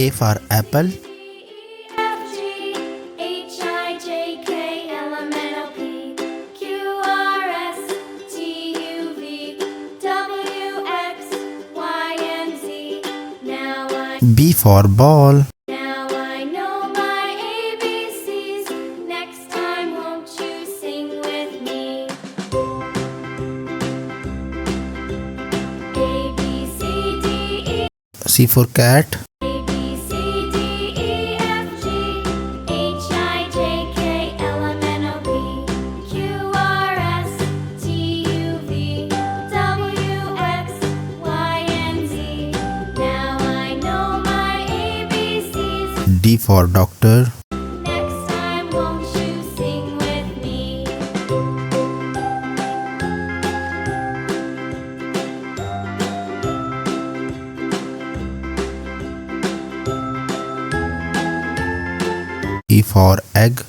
A for apple. B for ball. Now I know my ABCs. Next time, won't you sing with me? A, B, C, D, E. C for cat. A, B, C, D, E, F, G, H, I, J, K, L, M, N, O, P, Q, R, S, T, U, V, W, X, Y, and Z. Now I know my ABCs. D for doctor. Next time, won't you sing with me? E for egg.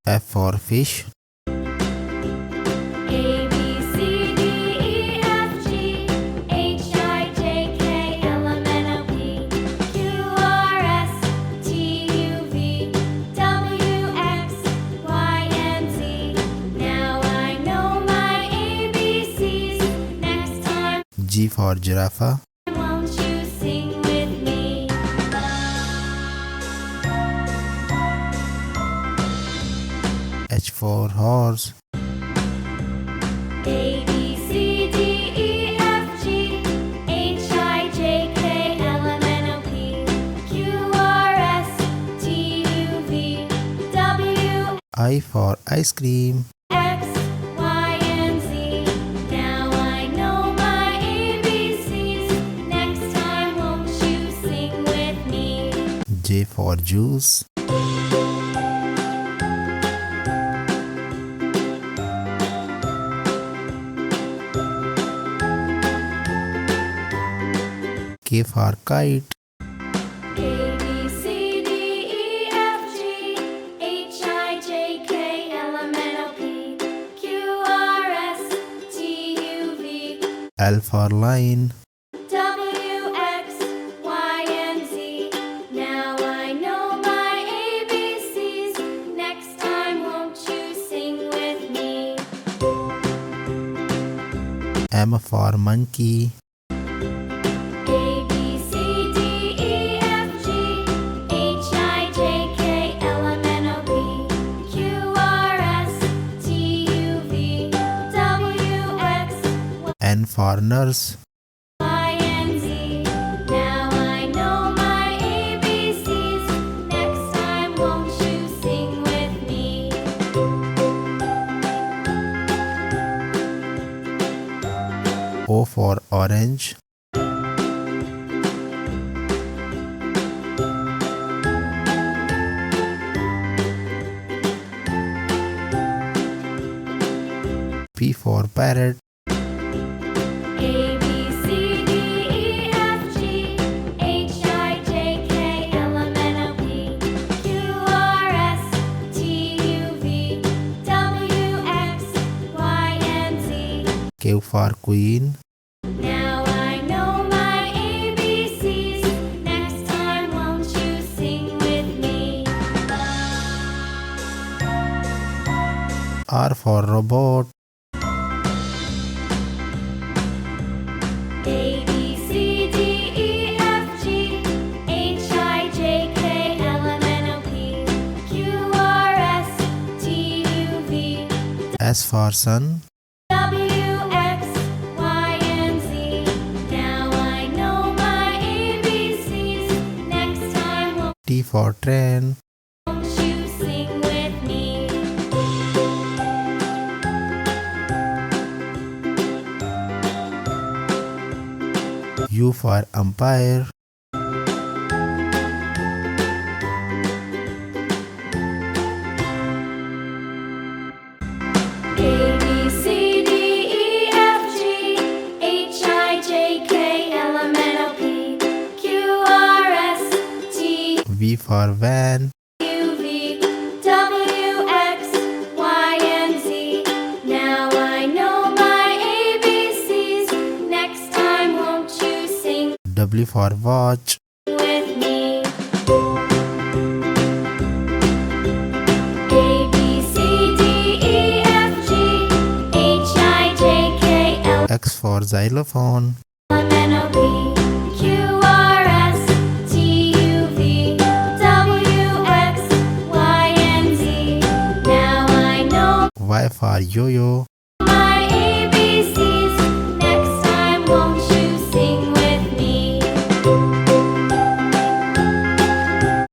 F for fish. A, B, C, D, E, F, G, H, I, J, K, L, M, N, O, P, Q, R, S, T, U, V, W, X, Y, and Z. Now I know my ABCs. Next time, G for giraffe. won't you sing with me? H for horse. A, B, C, D, E, F, G, H, I, J, K, L, M, N, O, P, Q, R, S, T, U, V, W, I for ice cream. X, Y, and Z. Now I know my ABCs. Next time, won't you sing with me? J for juice. K for kite. A, B, C, D, E, F, G, H, I, J, K, L, M, N, O, P, Q, R, S, T, U, V, L for lion. W, X, Y, and Z. Now I know my ABCs. Next time, won't you sing with me? M for monkey. A, B, C, D, E, F, G, H, I, J, K, L, M, N, O, P, Q, R, S, T, U, V, W, X, N for nurse. Y, and Z. Now I know my ABCs. Next time, won't you sing with me? O for orange. P for parrot. A, B, C, D, E, F, G, H, I, J, K, L, M, N, O, P, Q, R, S, T, U, V, W, X, Y, and Z. Q for queen. Now I know my ABCs. Next time, won't you sing with me? R for robot. A, B, C, D, E, F, G, H, I, J, K, L, M, N, O, P, Q, R, S, T, U, V, S for sun. W, X, Y, and Z. Now I know my ABCs. Next time, T for train. won't you sing with me? U for umpire. A, B, C, D, E, F, G, H, I, J, K, L, M, N, O, P, Q, R, S, T, V for van. U, V, W, X, Y, and Z. Now I know my ABCs. Next time, won't W for watch. with me. A B C D E F G H I J K L X for xylophone. M N O P Q R S T U V W X Y and Z. Now I know Y for yo-yo. my ABCs. Next time, won't you sing with me?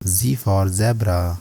Z for zebra.